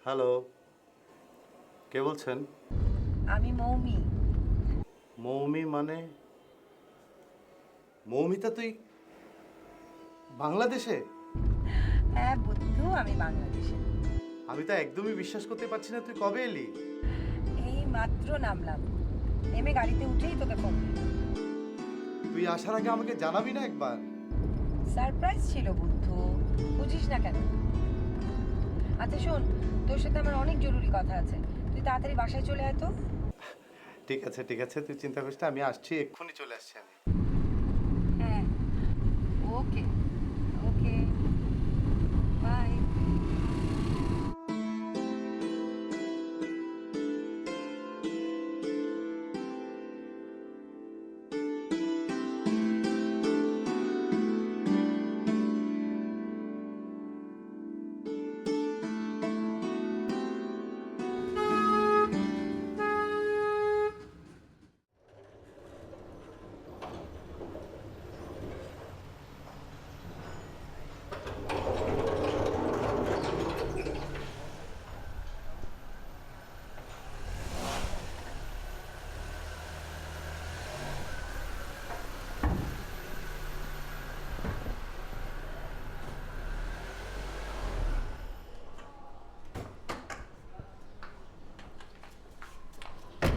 Hello, কে বলছেন? আমি মৌমি। মৌমি মানে? মৌমিতা তুই বাংলাদেশে? হ্যাঁ বুদ্ধু, আমি বাংলাদেশে। আমি তো একদমই বিশ্বাস করতে পারছি না, তুই কবে এলি? এই মাত্র নামলাম, নেমে গাড়িতে উঠেই তোকে ফোন দিলাম। তুই আসার আগে আমাকে জানাবি না একবার? সারপ্রাইজ ছিল বুদ্ধু, বুঝিস না কেন? আচ্ছা শোন, তোর সাথে আমার অনেক জরুরি কথা আছে, তুই তাড়াতাড়ি বাসায় চলে আয় তো। ঠিক আছে ঠিক আছে, তুই চিন্তা করিস না, আমি আসছি, এক্ষুনি চলে আসছি আমি। হ্যাঁ, ওকে ওকে, বাই।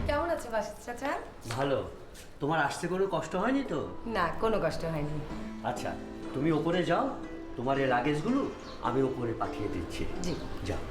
কেমন আছে বাসিত চাচা? ভালো। তোমার আসতে কোনো কষ্ট হয়নি তো? না, কোনো কষ্ট হয়নি। আচ্ছা, তুমি ওপরে যাও, তোমার এই লাগেজগুলো আমি ওপরে পাঠিয়ে দিচ্ছি। জি। যাও।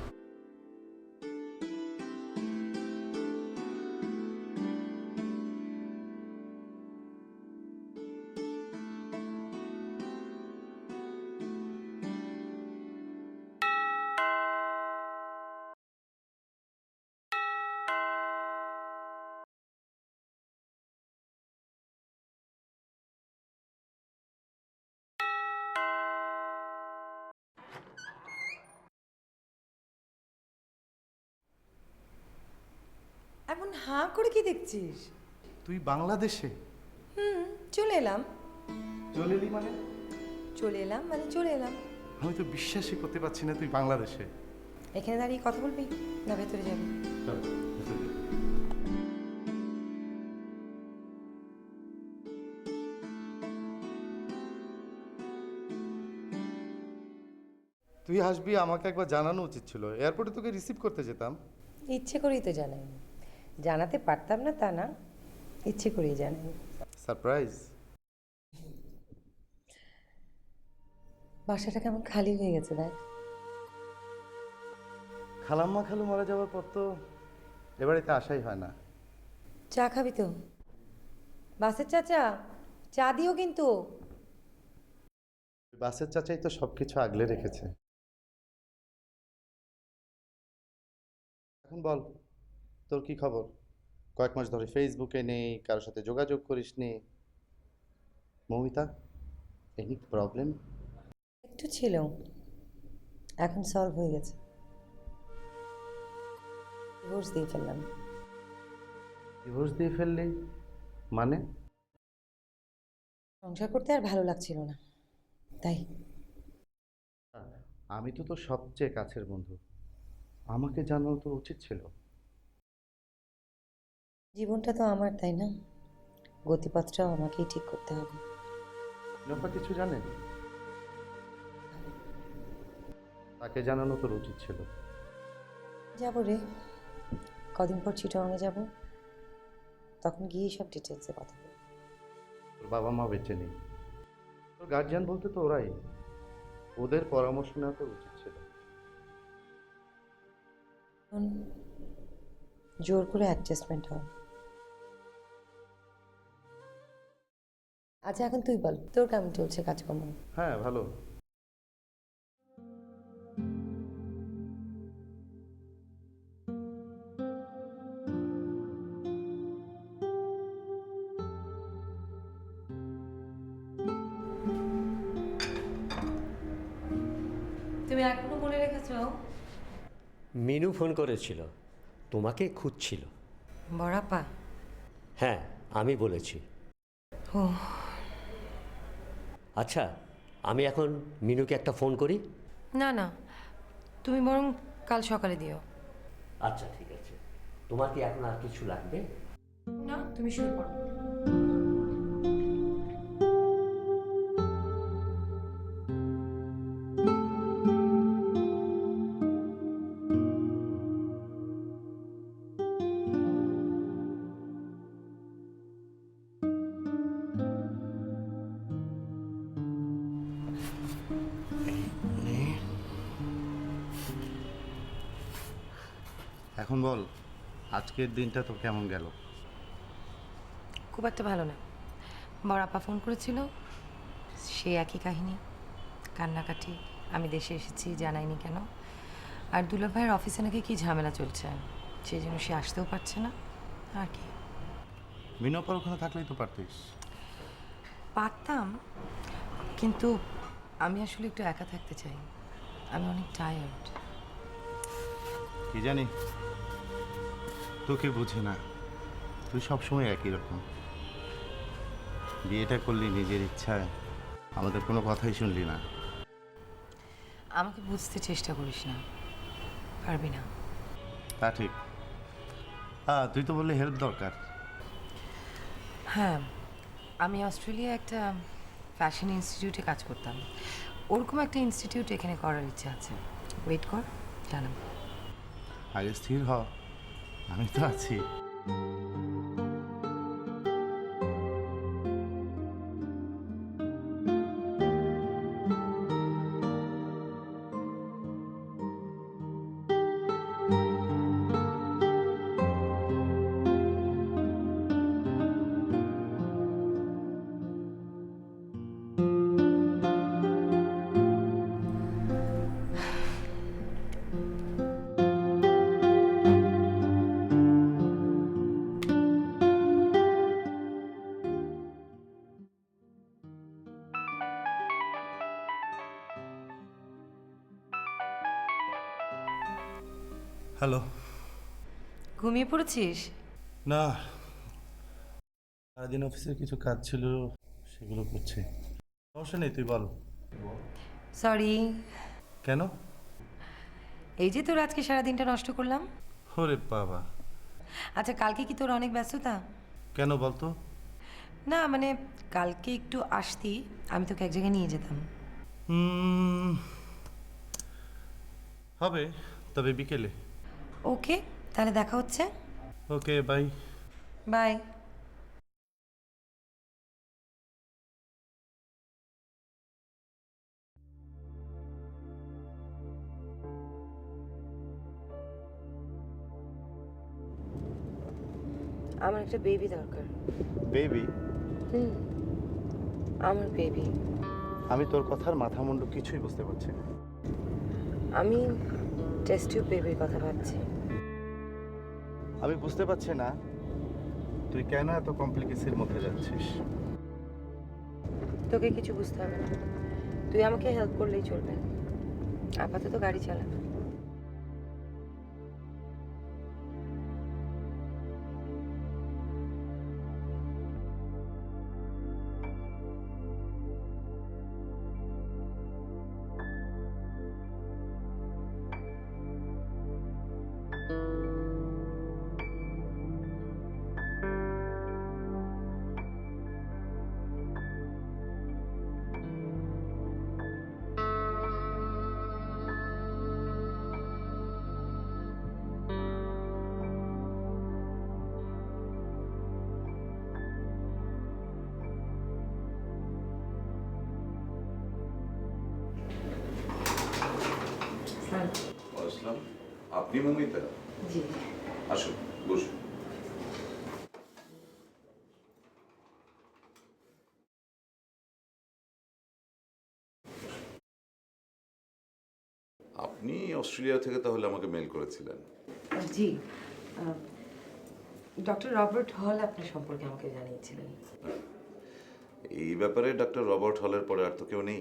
এমন হাঁ করে কি দেখছিস? তুই বাংলাদেশে? চলে এলাম। চলে এলি মানে? চলে এলাম মানে চলে এলাম। আমি তো বিশ্বাসই করতে পারছি না তুই বাংলাদেশে। এখানে দাঁড়িয়ে কথা বলবি না ভেতরে যাবি? চল, ভেতরে যা। তুই আসবি আমাকে একবার জানানো উচিত ছিল, এয়ারপোর্টে তোকে রিসিভ করতে যেতাম। ইচ্ছে করেই তো জানাই, জানাতে পারতাম না তা না, ইচ্ছে করেই জানাই। সারপ্রাইজ। বাসাটা কেমন খালি হয়ে গেছে দেখ। খালাম্মা খালু মারা যাওয়ার পর তো এবারেতে আসাই হয় না। চা খাবি তো? বাসের চাচা, চা দিও কিন্তু। বাসের চাচাই তো সবকিছু আগলে রেখেছে। এখন বল, তোর কি খবর? কয়েক মাস ধরে ফেসবুকে নেই, কারোর সাথে যোগাযোগ করিসনি। Moumita, any problem? একটু ছিল, এখন সলভ হয়ে গেছে। ডিভোর্স দিয়ে ফেললাম। ডিভোর্স দিয়ে ফেললি মানে? সংসার করতে আর ভালো লাগছিল না, তাই। আমি তো তোর সবচেয়ে কাছের বন্ধু, আমাকে জানানো তো উচিত ছিল। জীবনটা তো আমার, তাই না? গতিপথটাও আমাকেই ঠিক করতে হবে। লোপা কিছু জানে? তাকে জানানো তোর উচিত ছিল। যাবো রে, কদিন পর চিটাগাংয়ে যাব, তখন গিয়ে সব ডিটেলসে কথা বলবো। তোর বাবা মা বেঁচে নেই, তোর গার্জিয়ান বলতে তো ওরাই, ওদের পরামর্শ নেওয়া তোর উচিত ছিল। এখন জোর করে অ্যাডজাস্টমেন্ট হয়। আচ্ছা এখন তুই বল, তোর কেমন চলছে কাজকর্ম? হ্যাঁ ভালো। তুমি এখনো মনে রেখেছো? মিনু ফোন করেছিল, তোমাকে খুঁজছিল। বড়াপা? হ্যাঁ, আমি বলেছি। ও, আচ্ছা, আমি এখন মিনুকে একটা ফোন করি। না না, তুমি বরং কাল সকালে দিও। আচ্ছা ঠিক আছে। তোমার কি এখন আর কিছু লাগবে? না, তুমি শুরু করো। এখন বল, আজকের দিনটা তো কেমন গেল? খুব একটা ভালো না। বড় আপা ফোন করেছিল, সে একই কাহিনী, কান্নাকাটি, আমি দেশে এসেছি জানাইনি কেন। আর দুলা ভাইয়ের অফিসে নাকি কি ঝামেলা চলছে, সেই জন্য সে আসতেও পারছে না। আর কি, বিনয়পার ওখানে থাকলেই তো পারতিস। পারতাম, কিন্তু আমি আসলে একটু একা থাকতে চাই। আমি অনেক টায়ার্ড। কি জানি, তোকে বুঝি না, তুই সবসময় একই রকম। বিয়েটা করলি নিজের ইচ্ছায়, আমাদের কোনো কথাই শুনলি না। আমাকে বুঝতে চেষ্টা করিস না, পারবি না। তা ঠিক। হ্যাঁ, তুই তো বললি হেল্প দরকার। হ্যাঁ, আমি অস্ট্রেলিয়া একটা ফ্যাশন ইনস্টিটিউটে কাজ করতাম। ওরকম একটা ইনস্টিটিউট এখানে করার ইচ্ছা আছে। ওয়েট কর, জানাবো। আগে স্থির হ, আমি তো আছি। হ্যালো। ঘুমিয়ে পড়েছিস? না, সারাদিন অফিসের কিছু কাজ ছিল, সেগুলো করছি। সমস্যা নেই, তুই বল। সরি। কেন? এই যে তোর আজকে সারাদিনটা নষ্ট করলাম। ওরে বাবা। আচ্ছা, কালকে কি তোর অনেক ব্যস্ততা? কেন বলতো? না মানে, কালকে একটু আসতি, আমি তোকে এক জায়গায় নিয়ে যেতাম। হবে, তবে বিকেলে। ওকে, তাহলে দেখা হচ্ছে। ওকে, বাই। বাই। আমার একটা বেবি দরকার। বেবি? আমার বেবি। আমি তোর কথার মাথা মুন্ডু কিছুই বুঝতে পারছি না। আমি টেস্ট টিউব বেবির কথা ভাবছি। আমি বুঝতে পারছি না তুই কেন এত কমপ্লিকেসির মধ্যে যাচ্ছিস। তোকে কিছু বুঝতে হবে না, তুই আমাকে হেল্প করলেই চলবে। আপাতত গাড়ি চালা। আসলাম। আপনি মমিতা? জি। আসুন, বসুন। আপনি অস্ট্রেলিয়া থেকে তাহলে আমাকে মেল করেছিলেন? জি, ডক্টর রবার্ট হল আপনার সম্পর্কে আমাকে জানিয়েছিলেন। এই ব্যাপারে ডক্টর রবার্ট হলের পরে আর তো কেউ নেই,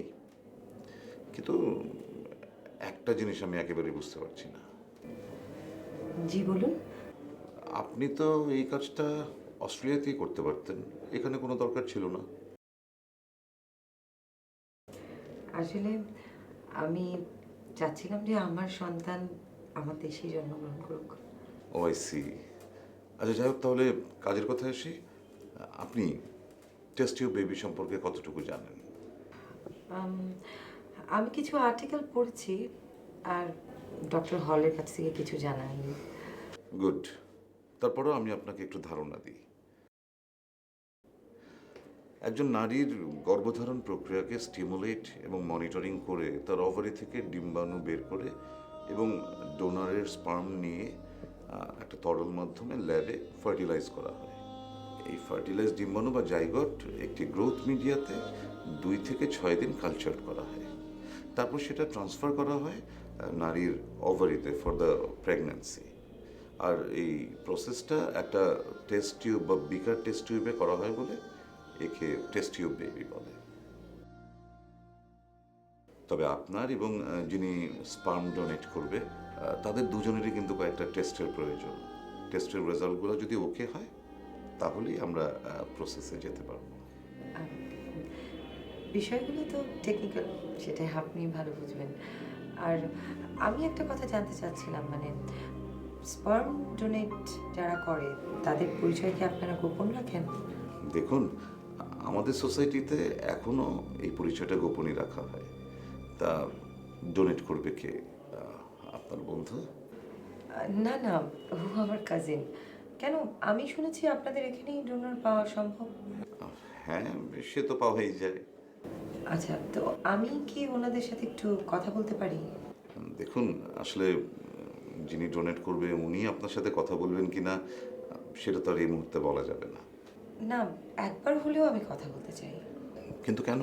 কিন্তু একটা জিনিস আমি একেবারেই বুঝতে পারছি না। জি বলুন। আপনি তো এই কাজটা অস্ট্রেলিয়াতেই করতে পারতেন, এখানে কোনো দরকার ছিল না। আসলে আমি চাচ্ছিলাম যে আমার সন্তান আমার দেশেই জন্মগ্রহণ করুক। ও আই সি। আচ্ছা যাই হোক, তাহলে কাজের কথা আসি। আপনি টেস্ট টিউব বেবি সম্পর্কে কতটুকু জানেন? আম, আমি কিছু আর্টিকেল পড়েছি, আর ডক্টর হলের কাছ থেকে কিছু জানাই। গুড। তারপরেও আমি আপনাকে একটু ধারণা দিই। একজন নারীর গর্ভধারণ প্রক্রিয়াকে স্টিমুলেট এবং মনিটরিং করে তার ওভারি থেকে ডিম্বাণু বের করে এবং ডোনারের স্পার্ম নিয়ে একটা তরল মাধ্যমে ল্যাবে ফার্টিলাইজ করা হয়। এই ফার্টিলাইজ ডিম্বাণু বা জাইগট একটি গ্রোথ মিডিয়াতে 2 থেকে 6 দিন কালচার করা হয়। তারপর সেটা ট্রান্সফার করা হয় নারীর ওভারিতে ফর দ্য প্রেগন্যান্সি। আর এই প্রসেসটা একটা টেস্ট টিউব বা বিকার টেস্ট টিউবে করা হয় বলে একে টেস্ট টিউব বেবি বলে। তবে আপনার এবং যিনি স্পার্ম ডোনেট করবে তাদের দুজনেরই কিন্তু কয়েকটা টেস্টের প্রয়োজন। টেস্টের রেজাল্টগুলো যদি ওকে হয় তাহলেই আমরা প্রসেসে যেতে পারবো। আম, বিষয়গুলো তো টেকনিক্যাল, সেটাই আপনি ভালো বুঝবেন। আর আমি একটা কথা জানতে চাচ্ছিলাম, মানে স্পার্ম ডোনেট যারা করে তাদের পরিচয় কি আপনারা গোপন রাখেন? দেখুন, আমাদের সোসাইটিতে এখনো এই পরিচয়টা গোপনই রাখা হয়। তা ডোনেট করবে কে? আপনার বন্ধু? না না, ও আমার কাজিন। কেন, আমি শুনেছি আপনাদের এখানেই ডোনার পাওয়া সম্ভব। হ্যাঁ, সে তো পাওয়াই যায়। আচ্ছা, তো আমি কি ওনাদের সাথে একটু কথা বলতে পারি? দেখুন, আসলে যিনি ডোনেট করবে উনি আপনার সাথে কথা বলবেন কিনা সেটা তো আর এই মুহূর্তে বলা যাবে না। না, একবার হলেও আমি কথা বলতে চাই। কিন্তু কেন?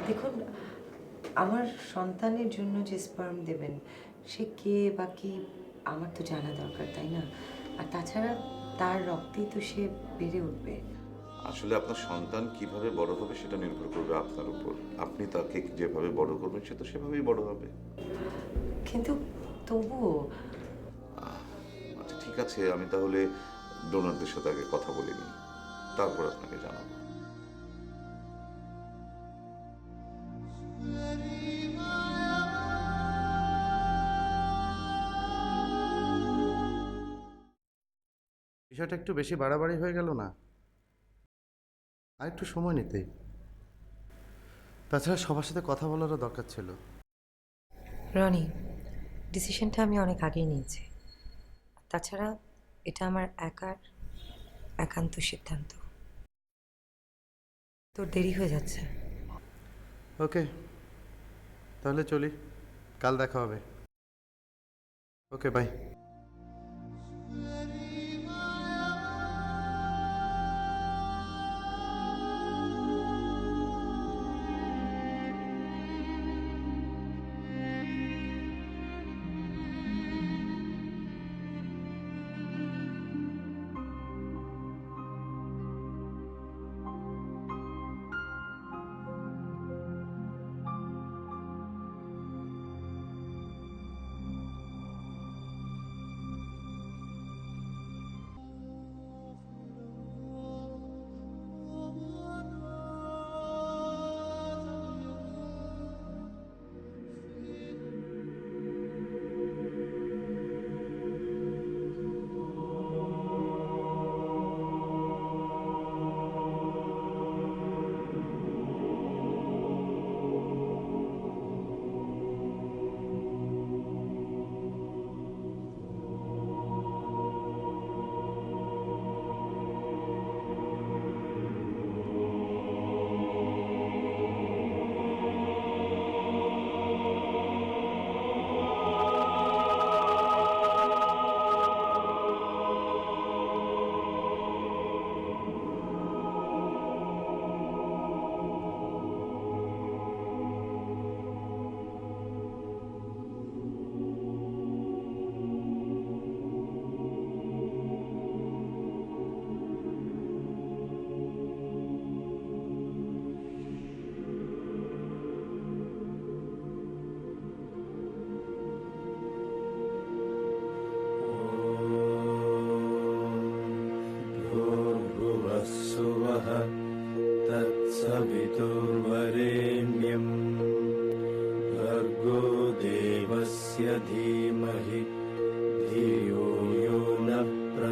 দেখুন, আমার সন্তানের জন্য যে স্পার্ম দেবেন সে কে বা কি আমার তো জানা দরকার, তাই না? আর তাছাড়া তার রক্তেই তো সে বেড়ে উঠবে। আসলে আপনার সন্তান কিভাবে বড় হবে সেটা নির্ভর করবে আপনার উপর। আপনি তাকে যেভাবে বড় করবেন সে তো সেভাবেই বড় হবে। কিন্তু তবুও আচ্ছা ঠিক আছে, আমি তাহলে ডোনারদের সাথে আগে কথা বলে নিই, তারপর আপনাকে জানাবো। বিষয়টা একটু বেশি বাড়াবাড়ি হয়ে গেল না? আর একটু সময় নিতেই। তাছাড়া সবার সাথে কথা বলারও দরকার ছিল। রনি, ডিসিশনটা আমি অনেক আগেই নিয়েছি। তাছাড়া এটা আমার একার একান্ত সিদ্ধান্ত। তোর দেরি হয়ে যাচ্ছে। ওকে, তাহলে চলি, কাল দেখা হবে। ওকে, বাই।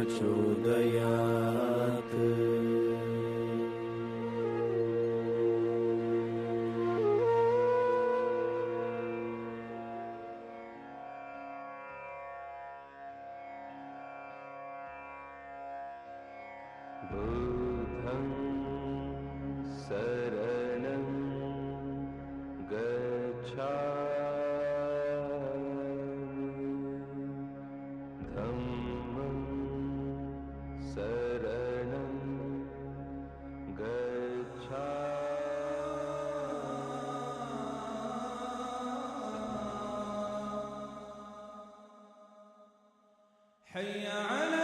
प्रचोदयात्। बुद्धं शरणं गच्छामि, धम्मं शरणं गच्छामि। حي على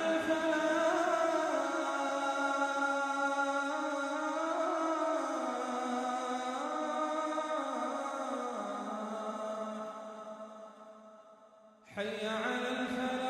حي على الفلاح.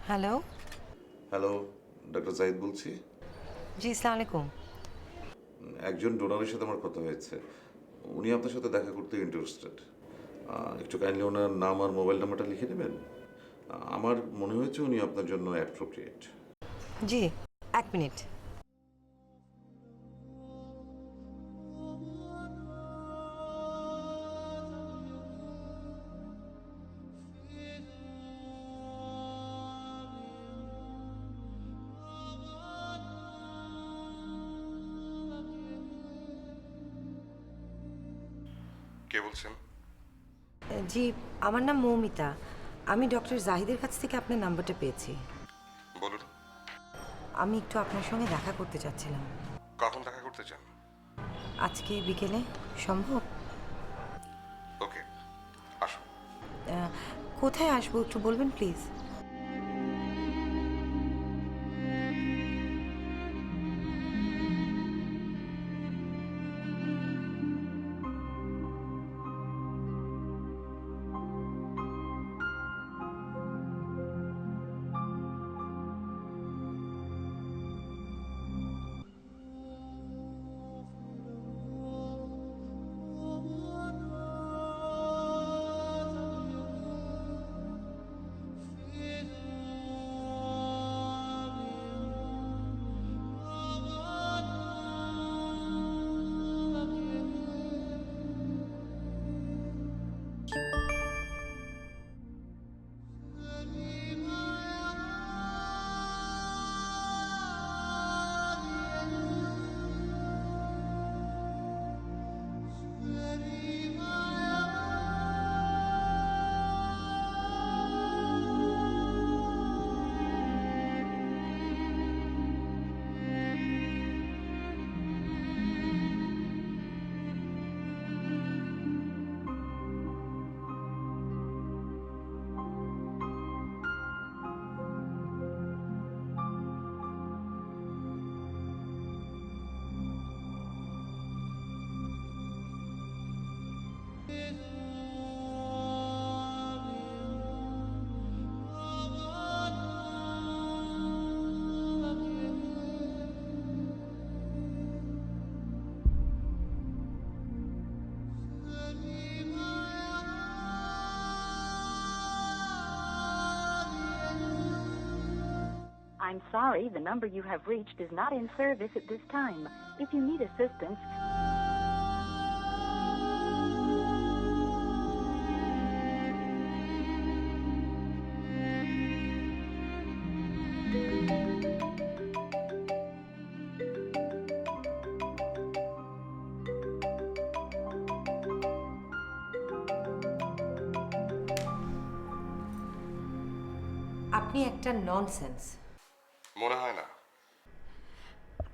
হ্যালো, হ্যালো, ডক্টর জাহিদ বলছি। জি আসসালামু আলাইকুম। একজন ডোনারের সাথে আমার কথা হয়েছে, উনি আপনার সাথে দেখা করতে ইন্টারেস্টেড। একটু কাইন্ডলি ওনার নাম আর মোবাইল নাম্বারটা লিখে নেবেন। আমার মনে হয়েছে উনি আপনার জন্য অ্যাপ্রোপ্রিয়েট। জি, এক মিনিট। কে বলছেন? জি, আমার নাম মৌমিতা। আমি ডক্টর জাহিদের কাছ থেকে আপনার নাম্বারটা পেয়েছি। বলুন, আমি একটু আপনার সঙ্গে দেখা করতে চাচ্ছিলাম। কখন দেখা করতে চান? আজকে বিকেলে সম্ভব? ওকে, আসুন। কোথায় আসবো একটু বলবেন please? I'm sorry, the number you have reached is not in service at this time. If you need assistance, আপনি একটা ননসেন্স। মনে হয় না।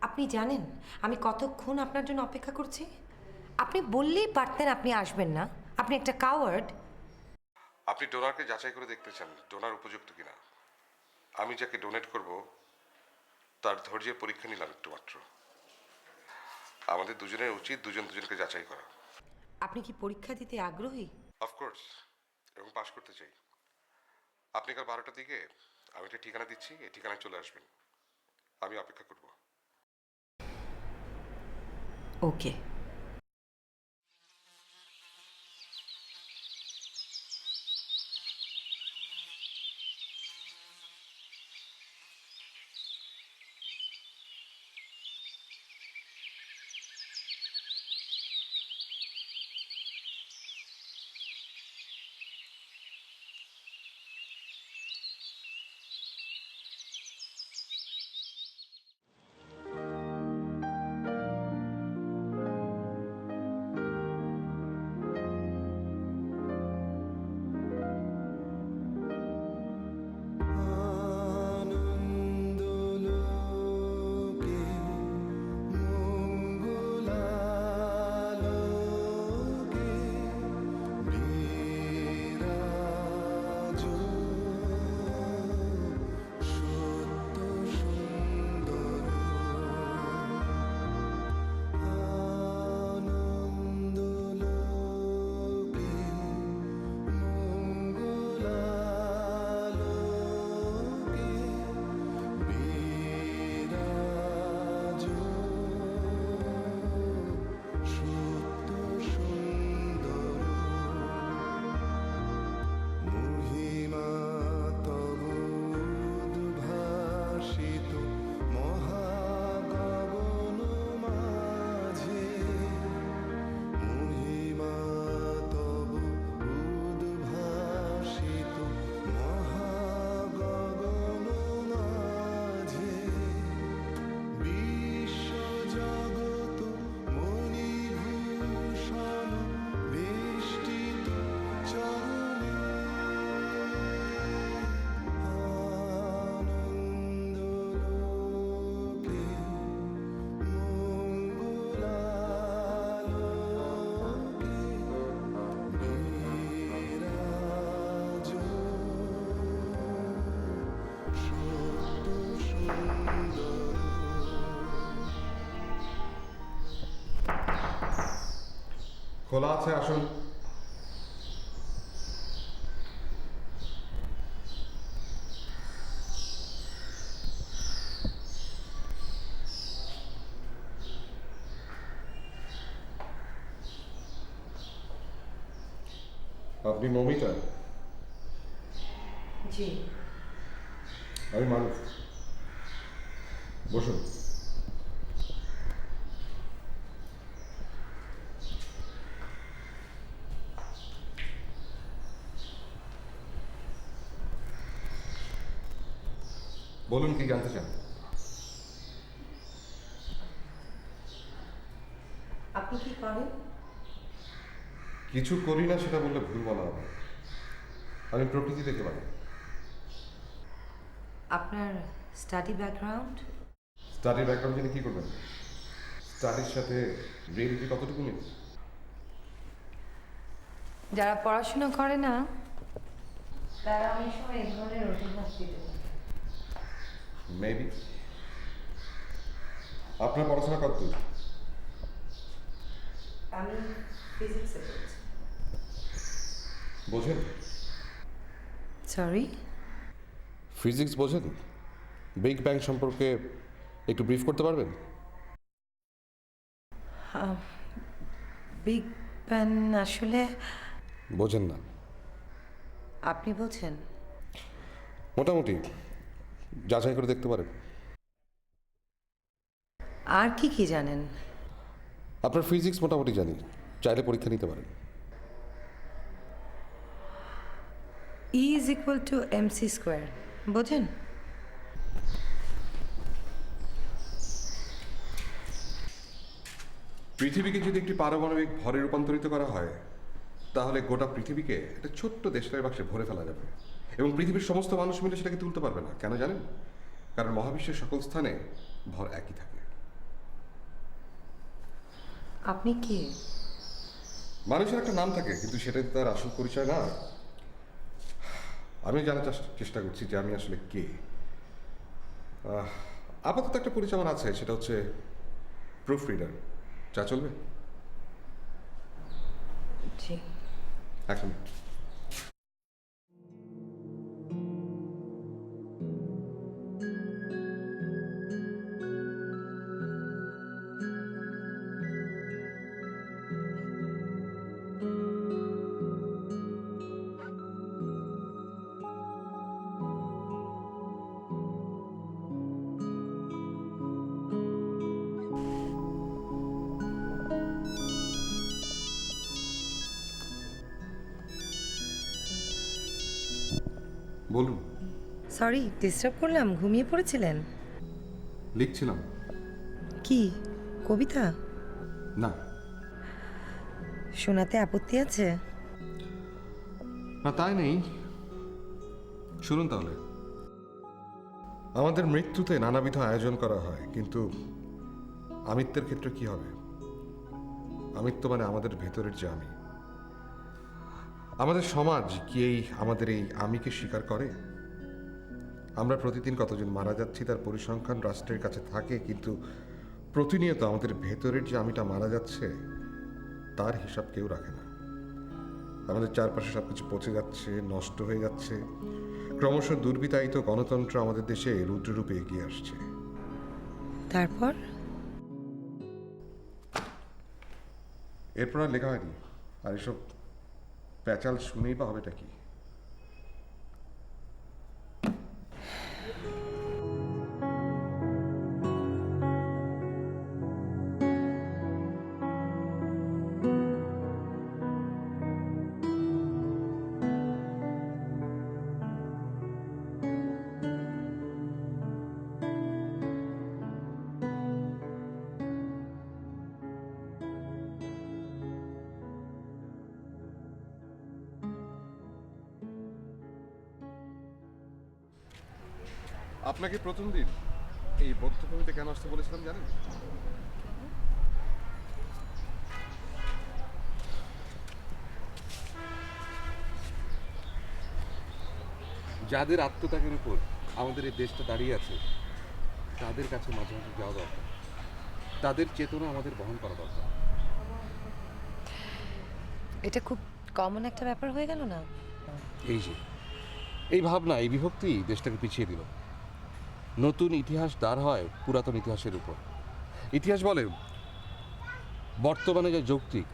আপনি জানেন আমি কতক্ষণ আপনার জন্য অপেক্ষা করছি? আপনি বললেই পারতেন আপনি আসবেন না। আপনি একটা কাওয়ার্ড। আপনি ডোনারকে যাচাই করে দেখতে চান ডোনার উপযুক্ত কিনা। আমি যাকে ডোনেট করব তার ধৈর্যের পরীক্ষা নিলাম একটু মাত্র। আমাদের দুজনের উচিত দুজন দুজনকে যাচাই করা। আপনি কি পরীক্ষা দিতে আগ্রহী? অফকোর্স, এবং পাশ করতে চাই। আপনি কাল 12টার দিকে আমি একটা ঠিকানা দিচ্ছি, এই ঠিকানায় চলে আসবেন। আমি অপেক্ষা করব। ওকে। খোলা আছে, আসুন। আপনি মমিতা? জি। আমি মারুফ। বসুন। বলুন, কি জানতে চান? আপনি কি করেন? কিছু করি না সেটা বললে ভুল বলা হবে। আমি প্রকৃতি থেকে পারি। আপনার স্টাডি ব্যাকগ্রাউন্ড? স্টাডির ব্যাকগ্রাউন্ড জেনে কী করবেন? স্টাডির সাথে রিয়েলিটি কতটুকু নেই? যারা পড়াশোনা করে না তারা অনেক সময় এই ধরনের অজুহাত দিতে পারে। মেবি। আপনার পড়াশোনা কত দূর? আমি ফিজিক্সে পড়ছি। বোঝেন? সরি? ফিজিক্স বোঝেন? বিগ ব্যাং সম্পর্কে একটু ব্রিফ করতে পারবেন? বিগ ব্যাং আসলে বোঝেন না? আপনি বোঝেন? মোটামুটি যাচাই করে দেখতে পারেন। আর কি কি জানেন? আপনার ফিজিক্স মোটামুটি জানি, চাইলে পরীক্ষা নিতে পারেন। E is equal to mc square, বোঝেন? পৃথিবীকে যদি একটি পারমাণবিক ভরে রূপান্তরিত করা হয় তাহলে গোটা পৃথিবীকে একটা ছোট্ট দেশলাই বাক্সে ভরে ফেলা যাবে। এবং পৃথিবীর সমস্ত মানুষ মিলে সেটাকে তুলতে পারবে না। কেন জানেন? কারণ মহাবিশ্বের সকল স্থানে ভর একই থাকে। আপনি কে? মানুষের একটা নাম থাকে, কিন্তু সেটাই তো তার আসল পরিচয় না। আমি জানার চেষ্টা করছি যে আমি আসলে কে। আপাতত একটা পরিচয় আমার আছে, সেটা হচ্ছে প্রুফ রিডার। চা চলবে? জি। এখন বলুন। সরি, ডিস্টার্ব করলাম? ঘুমিয়ে পড়েছিলেন? লিখছিলাম। কি কবিতা? না শোনাতে আপত্তি আছে? না, তাই নেই। শুনুন তাহলে। আমাদের মৃত্যুতে নানাবিধ আয়োজন করা হয়, কিন্তু আমিত্বের ক্ষেত্রে কি হবে? আমিত্ব মানে আমাদের ভেতরের যে আমি। আমাদের সমাজ কি আমাদের এই আমিকে স্বীকার করে? আমরা প্রতিদিন কতজন মারা যাচ্ছি তার পরিসংখ্যান রাষ্ট্রের কাছে থাকে, কিন্তু প্রতিনিয়ত আমাদের ভেতরের যে আমিটা মারা যাচ্ছে তার হিসাব কেউ রাখে না। আমাদের চারপাশে সবকিছু পচে যাচ্ছে, নষ্ট হয়ে যাচ্ছে। ক্রমশ দুর্বিতায়িত গণতন্ত্র আমাদের দেশে রুদ্ররূপে এগিয়ে আসছে। তারপর? এরপর আর লেখা হয়নি। আর এসব প্যাচাল শুনেই বা হবেটা কি? আপনাকে প্রথম দিন এই বধ্যভূমিতে কেন আসতে বলেছিলাম জানেন? যাদের আত্মত্যাগের উপর আমাদের এই দেশটা দাঁড়িয়ে আছে, তাদের কাছে মাঝে মাঝে যাওয়া দরকার। তাদের চেতনা আমাদের বহন করা দরকার। এটা খুব কমন একটা ব্যাপার হয়ে গেল না? এই যে এই ভাবনা, এই বিভক্তি দেশটাকে পিছিয়ে দিল। নতুন ইতিহাস দাঁড় হয় পুরাতন ইতিহাসের উপর। ইতিহাস বলে বর্তমানে যা যৌক্তিক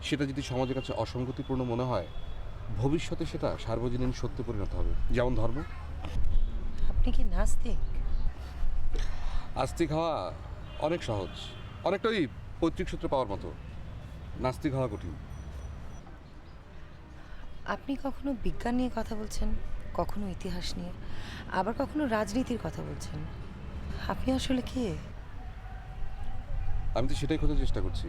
সেটা যদি সমাজের কাছে অসঙ্গতিপূর্ণ মনে হয়, ভবিষ্যতে সেটা সার্বজনীন সত্যে পরিণত হবে। যেমন ধর্ম। আপনি কি নাস্তিক? আস্তিক হওয়া অনেক সহজ, অনেকটা ওই পৈতৃক সূত্রে পাওয়ার মতো। নাস্তিক হওয়া কঠিন। আপনি কখনো বিজ্ঞান নিয়ে কথা বলছেন, কখনো ইতিহাস নিয়ে, আবার কখনো রাজনীতির কথা বলছেন। আপনি আসলে কে? আমি তো সেটাই খোঁজার চেষ্টা করছি।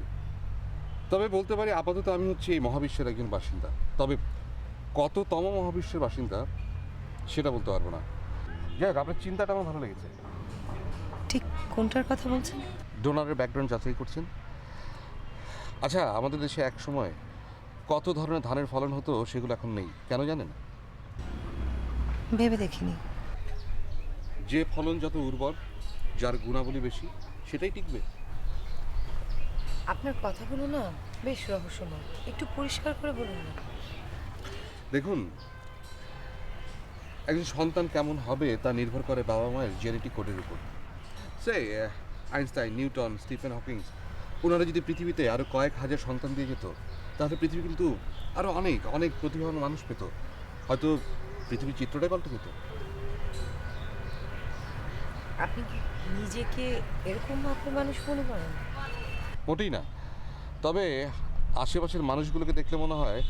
তবে বলতে পারি আপাতত আমি হচ্ছি এই মহাবিশ্বের একজন বাসিন্দা। তবে কততম মহাবিশ্বের বাসিন্দা সেটা বলতে পারবো না। যাই হোক, আপনার চিন্তাটা আমার ভালো লেগেছে। ঠিক কোনটার কথা বলছেন? ডোনারের ব্যাকগ্রাউন্ড যাচাই করছেন। আচ্ছা, আমাদের দেশে এক সময় কত ধরনের ধানের ফলন হতো সেগুলো এখন নেই, কেন জানেন? ভেবে দেখিনি। যে ফলন যত উর্বর, যার গুণাবলী বেশি, সেটাই টিকবে। আপনার কথাগুলো না বেশ রহস্যময়, একটু পরিষ্কার করে বলুন না। দেখুন, একজন সন্তান কেমন হবে তা নির্ভর করে বাবা মায়ের জেনেটিক কোডের উপর। সে আইনস্টাইন, নিউটন, স্টিফেন হকিংস, ওনারা যদি পৃথিবীতে আরও কয়েক হাজার সন্তান দিয়ে যেত, তাহলে পৃথিবী কিন্তু আরও অনেক অনেক প্রতিভাবান মানুষ পেত। হয়তো পৃথিবীর চিত্রটাই পাল্টে যেত। আপনি কি নিজেকে এরকম মাপের মানুষ মনে করেন? মোটেই না। তবে আশেপাশের মানুষগুলোকে দেখলে মনে হয়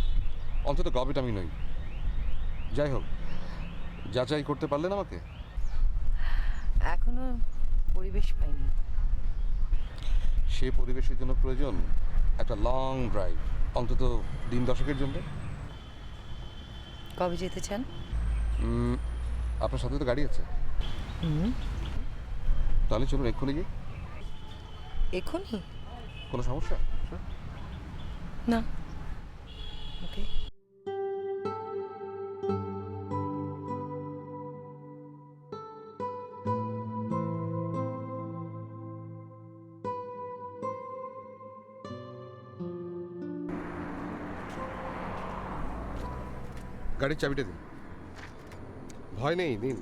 অন্তত গবেট আমি নই। যাই হোক, যাচাই করতে পারলেন আমাকে? এখনো পরিবেশ পাইনি। সে পরিবেশের জন্য প্রয়োজন একটা লং ড্রাইভ, অন্তত দিন দশকের জন্য। কবে যেতে চান? আপনার সাথে তো গাড়ি আছে, তাহলে চলুন এক্ষুনি গিয়ে। এখনই? কোনো সমস্যা? না। ওকে। গাড়ির চাবিটা দিন। ভয় নেই, দিন।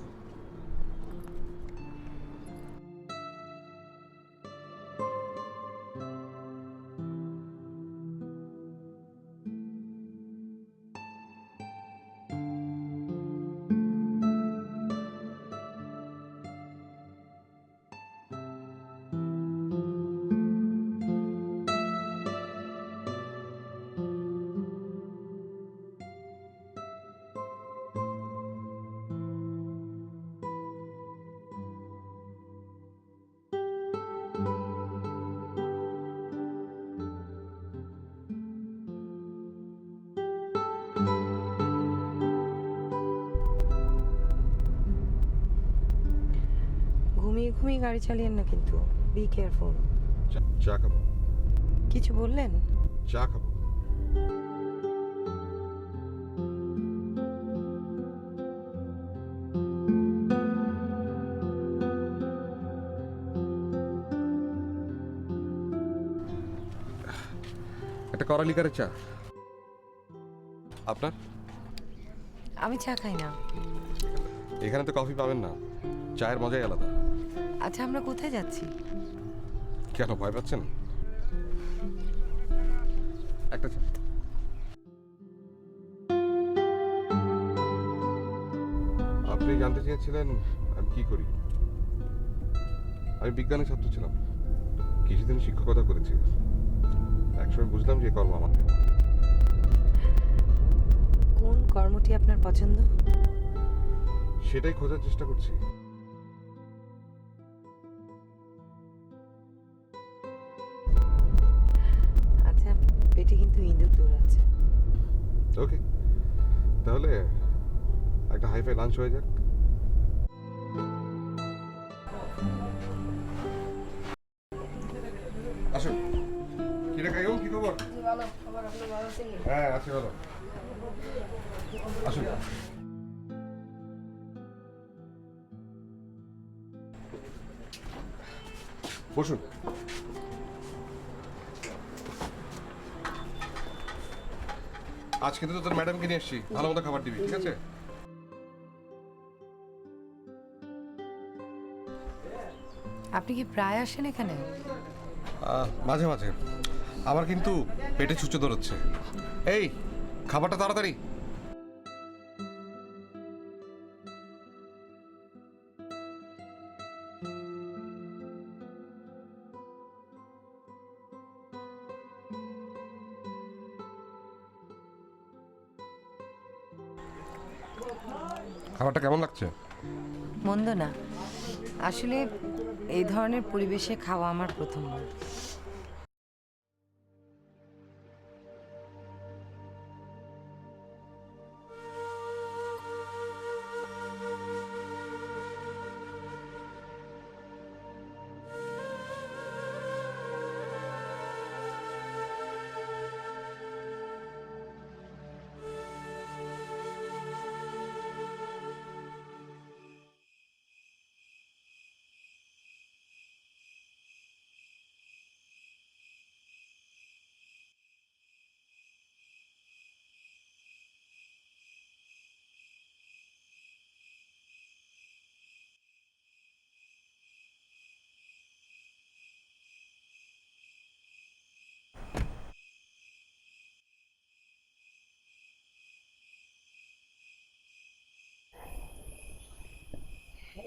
ঘুমিয়ে ঘুমিয়ে গাড়ি চালিয়েন না কিন্তু, বি কেয়ারফুল। চা খাবো। কিছু বললেন? চা খাবো। একটা কড়া লিকারের চা। আপনার? আমি চা খাই না। এখানে তো কফি পাবেন না, চায়ের মজাই আলাদা। আচ্ছা, আমরা কোথায় যাচ্ছি? কেন ভয় পাচ্ছেন? একটা চা। আপনি জানতে চেয়েছিলেন আমি কি করি। আমি বিজ্ঞানের ছাত্র ছিলাম, কিছুদিন শিক্ষকতা করেছি। একসময় বুঝলাম যে এই কর্ম আমার। কোন কর্মটি আপনার পছন্দ? সেটাই খোঁজার চেষ্টা করছি। আচ্ছা, পেটে কিন্তু ইঁদুর দৌড়াচ্ছে। ওকে, তাহলে একটা হাইফাই লাঞ্চ হয়ে যাক। আসুন। কি রে কাইয়ুম, কি খবর? হ্যাঁ আছি ভালো। আসুন। বসুন। আজ কিন্তু তোর ম্যাডামকে নিয়ে এসছি, ভালো মতো খাবার দিবি, ঠিক আছে? আপনি কি প্রায় আসেন এখানে? মাঝে মাঝে। আমার কিন্তু পেটে ছুঁচো ধরছে। এই খাবারটা তাড়াতাড়ি। খাবারটা কেমন লাগছে? মন্দ না। আসলে এই ধরনের পরিবেশে খাওয়া আমার প্রথমবার।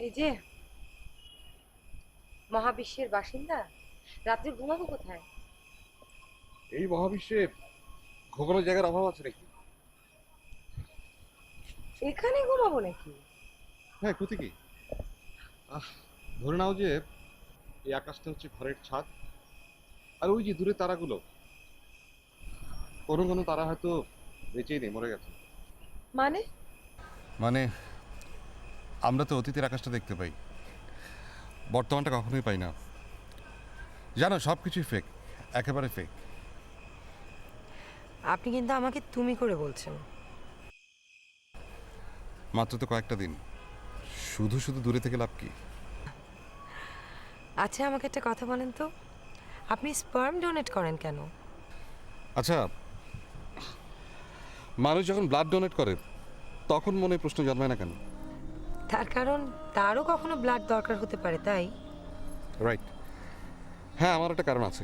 এই যে মহাবিশ্বের বাসিন্দা, রাত্রে ঘুমাবো কোথায়? এই মহাবিশ্বে ঘুমানোর জায়গার অভাব আছে নাকি? এখানে ঘুমাবো নাকি? হ্যাঁ, ক্ষতি কি? ধরে নাও যে এই আকাশটা হচ্ছে ঘরের ছাদ, আর ওই যে দূরে তারাগুলো, কোনো কোনো তারা হয়তো বেঁচেই নেই, মরে গেছে। মানে? মানে আমরা তো অতীতের আকাশটা দেখতে পাই, বর্তমানটা কখনোই পাই না। জানো, সব কিছুই ফেক, একেবারে ফেক। আপনি কিন্তু আমাকে তুমি করে বলছেন। মাত্র তো কয়েকটা দিন, শুধু শুধু দূরে থেকে লাভ কি? আচ্ছা, আমাকে একটা কথা বলেন তো, আপনি স্পার্ম ডোনেট করেন কেন? আচ্ছা, মানুষ যখন ব্লাড ডোনেট করে তখন মনে প্রশ্ন জন্মায় না কেন? তার কারণ তারও কখনো ব্লাড দরকার হতে পারে, তাই। রাইট। হ্যাঁ, আমার একটা কারণ আছে।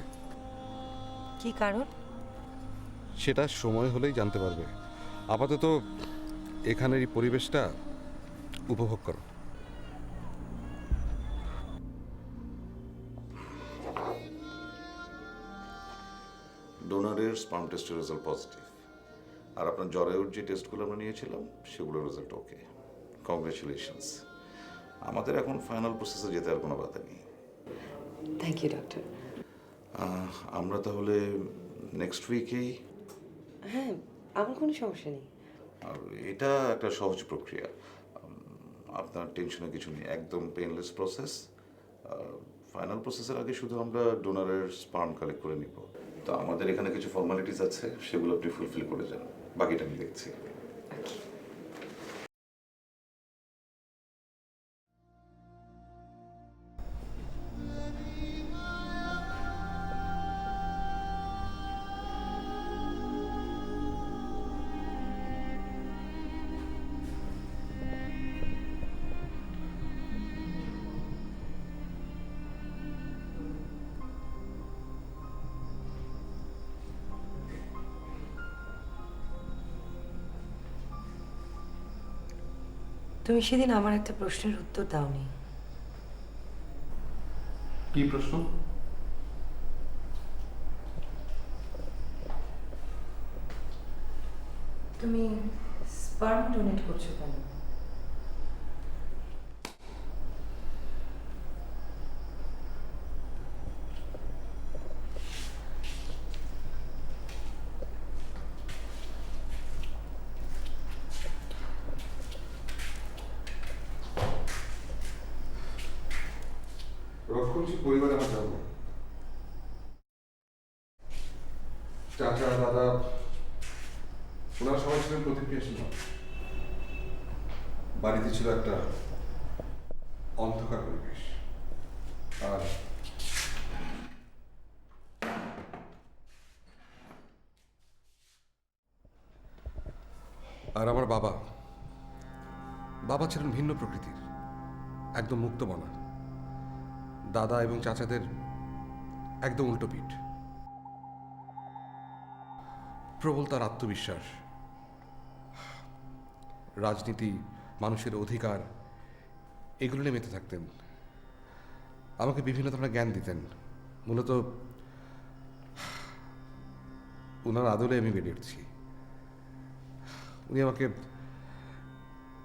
কি কারণ? সেটা সময় হলেই জানতে পারবে। আপাতত এখানের এই পরিবেশটা উপভোগ করো। ডোনারের স্পার্ম টেস্টের রেজাল্ট পজিটিভ, আর আপনার জরায়ুর যে টেস্টগুলো আমরা নিয়েছিলাম সেগুলোর রেজাল্ট ওকে। কংগ্রেচুলেশনস। আমাদের এখন ফাইনাল প্রসেসে যেতে আর কোনো বাধা নেই। Thank you doctor. আমরা তাহলে নেক্সট উইকেই। হ্যাঁ, আমার কোনো সমস্যা নেই। আর এটা একটা সহজ প্রক্রিয়া, আপনার টেনশনের কিছু নেই, একদম পেইনলেস প্রসেস। ফাইনাল প্রসেসের আগে শুধু আমরা ডোনারের স্পার্ম কালেক্ট করে নিব। তো আমাদের এখানে কিছু ফর্মালিটিস আছে, সেগুলো আপনি ফুলফিল করে যান, বাকিটা আমি দেখছি। তুমি সেদিন আমার একটা প্রশ্নের উত্তর দাওনি। কি প্রশ্ন? তুমি স্পার্ম ডোনেট করছো কেন? রক্ষণশীল পরিবারে আমার জন্ম। চাচা, দাদা, ওনারা সবাই ছিলেন প্রতিক্রিয়াশীল। বাড়িতে ছিল একটা অন্ধকার পরিবেশ। আর আমার বাবা ছিলেন ভিন্ন প্রকৃতির, একদম মুক্তমনা। দাদা এবং চাচাদের একদম উল্টো পিঠ। প্রবল তার আত্মবিশ্বাস, রাজনীতি, মানুষের অধিকার, এগুলো নিয়ে মেতে থাকতেন। আমাকে বিভিন্ন ধরনের জ্ঞান দিতেন। মূলত ওনার আদলে আমি বেড়ে উঠছি। উনি আমাকে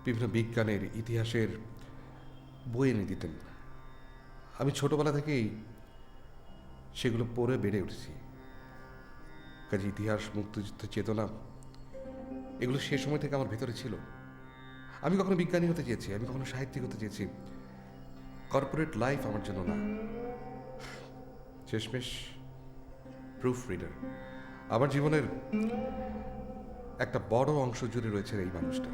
বিভিন্ন বিজ্ঞানের, ইতিহাসের বই এনে দিতেন। আমি ছোটবেলা থেকেই সেগুলো পড়ে বেড়ে উঠেছি। কাজে ইতিহাস, মুক্তিযুদ্ধের চেতনা, এগুলো সে সময় থেকে আমার ভেতরে ছিল। আমি কখনো বিজ্ঞানী হতে চেয়েছি, আমি কখনো সাহিত্যিক হতে চেয়েছি। কর্পোরেট লাইফ আমার জন্য না। শেষমেশ প্রুফ রিডার। আমার জীবনের একটা বড় অংশ জুড়ে রয়েছে এই মানুষটা।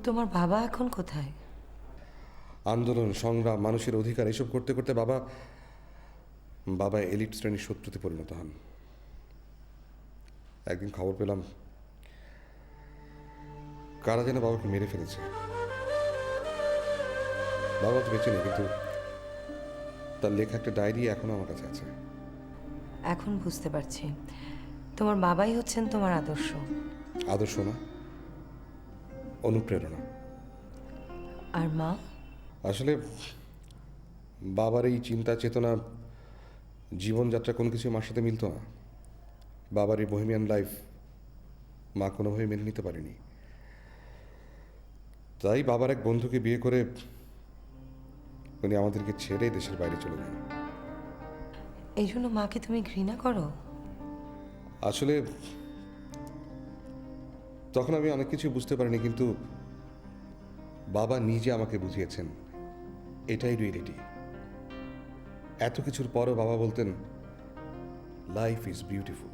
তোমার বাবা এখন কোথায়? আন্দোলন, সংগ্রাম, মানুষের অধিকার এসব করতে করতে বাবা এলিট শ্রেণীর শত্রুতে পরিণত হন। একদিন খবর পেলাম কারা যেন বাবাকে মেরে ফেলেছে। বাবা তো বেঁচে নেই, কিন্তু তার লেখা একটা ডায়েরি এখনো আমার কাছে আছে। এখন বুঝতে পারছি, তোমার বাবাই হচ্ছেন তোমার আদর্শ। আদর্শ না, অনুপ্রেরণা। আর মা? আসলে বাবার এই চিন্তা, চেতনা, জীবনযাত্রা কোনো কিছু মার সাথে মিলত না। বাবার এই বহেমিয়ান লাইফ মা কোনোভাবে মেনে নিতে পারেনি। তাই বাবার এক বন্ধুকে বিয়ে করে উনি আমাদেরকে ছেড়ে দেশের বাইরে চলে যান। এই জন্য মাকে তুমি ঘৃণা করো? আসলে তখন আমি অনেক কিছু বুঝতে পারিনি, কিন্তু বাবা নিজে আমাকে বুঝিয়েছেন এটাই রিয়েলিটি। এত কিছুর পরও বাবা বলতেন লাইফ ইজ বিউটিফুল।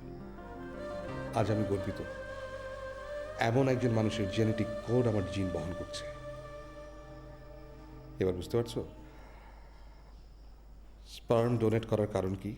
আজ আমি গর্বিত এমন একজন মানুষের জেনেটিক কোড আমার জিন বহন করছে। এবার বুঝতে পারছো স্পার্ম ডোনেট করার কারণ কি?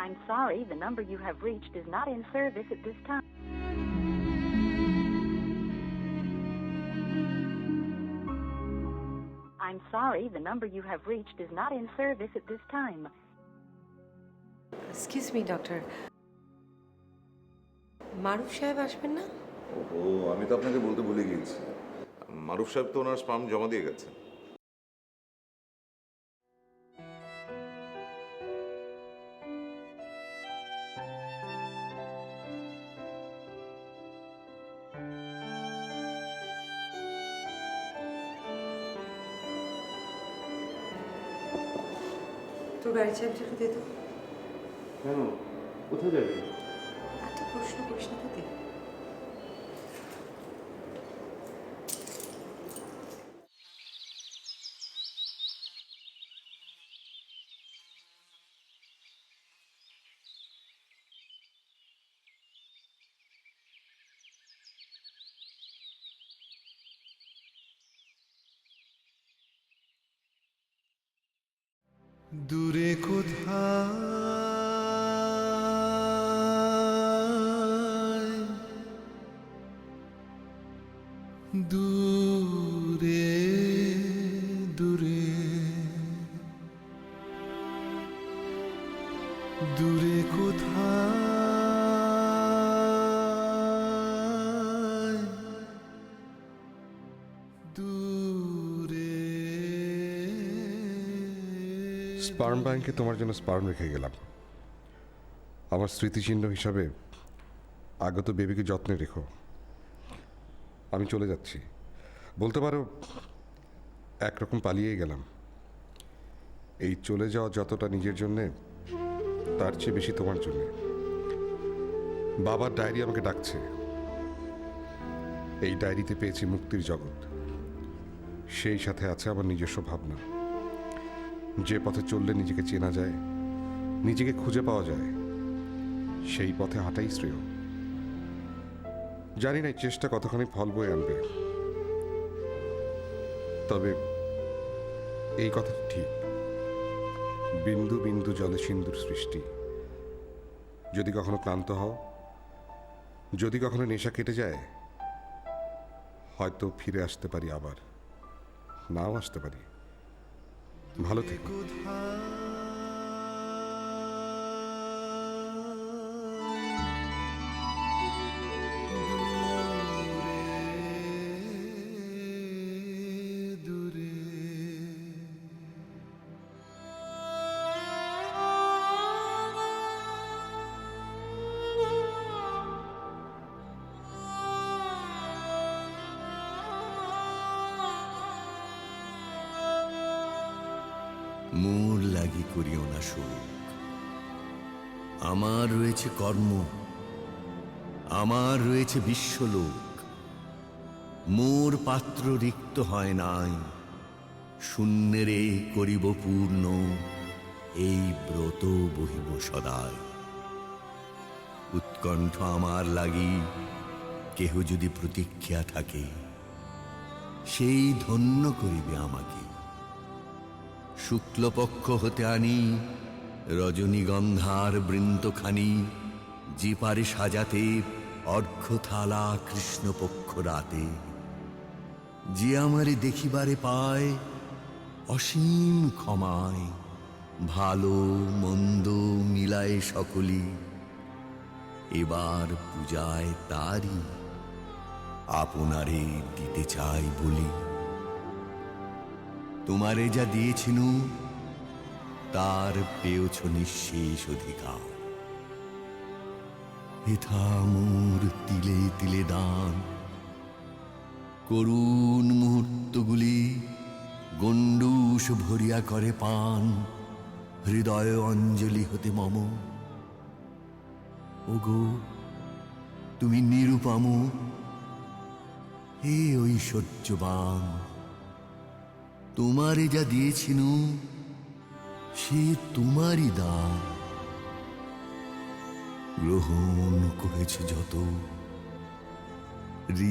I'm sorry, the number you have reached is not in service at this time. I'm sorry, the number you have reached is not in service at this time. Excuse me doctor, Maruf সাহেব আসবেন না? ও আমি তো আপনাকে বলতে ভুলে গিয়েছি, মারুফ সাহেব তো ওনার স্পার্ম জমা দিয়ে গেছেন। তোর গাড়ি চাবিটা একটু দে তো। কেন, কোথায় যাবে? এত প্রশ্ন করিস না তো, দে। দূরে কোথায়, দূরে দূরে, দূরে কোথায়, দূরে। স্পার্ম ব্যাংকে তোমার জন্য স্পার্ম রেখে গেলাম আমার স্মৃতিচিহ্ন হিসাবে। আগত বেবিকে যত্নে রেখো। আমি চলে যাচ্ছি, বলতে পারো একরকম পালিয়েই গেলাম। এই চলে যাওয়া যতটা নিজের জন্যে, তার চেয়ে বেশি তোমার জন্যে। বাবার ডায়েরি আমাকে ডাকছে। এই ডায়েরিতে পেয়েছি মুক্তির জগৎ, সেই সাথে আছে আমার নিজস্ব ভাবনা। যে পথে চললে নিজেকে চেনা যায়, নিজেকে খুঁজে পাওয়া যায়, সেই পথে হাঁটাই শ্রেয়। জানি না এই চেষ্টা কতখানি ফল বয়ে আনবে, তবে এই কথা ঠিক, বিন্দু বিন্দু জলে সিন্ধুর সৃষ্টি। যদি কখনো ক্লান্ত হও, যদি কখনো নেশা কেটে যায়, হয়তো ফিরে আসতে পারি, আবার নাও আসতে পারি। ভালো থেকো। মোর লাগি করিও না শোক, আমার রয়েছে কর্ম, আমার রয়েছে বিশ্বলোক। মোর পাত্র রিক্ত হয় নাই, শূন্যেরে করিব পূর্ণ, এই ব্রত বহিব সদায়। উৎকণ্ঠ আমার লাগি কেহ যদি প্রতীক্ষা থাকে, সেই ধন্য করিবে আমাকে। শুক্লপক্ষ হতে আনি রজনীগন্ধার বৃন্তখানি, যে পারে সাজাতে অর্ঘ্যথালা কৃষ্ণপক্ষ রাতে। যে আমারে দেখিবারে পায় অসীম ক্ষমায়, ভালো মন্দ মিলায় সকলি, এবার পূজায় তারি আপনারে দিতে চাই বলি। তোমারে যা দিয়েছিনু তার পেয়েছ নিঃশেষ অধিকার। হেথা মোর তিলে তিলে দান, করুণ মুহূর্তগুলি গণ্ডূষ ভরিয়া করে পান, হৃদয় অঞ্জলি হতে মম। ওগো তুমি নিরুপম, হে ঐশ্বর্যবান, তোমারে যা দিয়েছিনু সে তোমারই দান। গ্রহণ করেছ যত,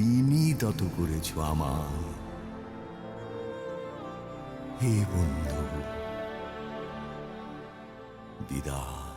ঋণী তত করেছ আমায়। হে বন্ধু, বিদায়।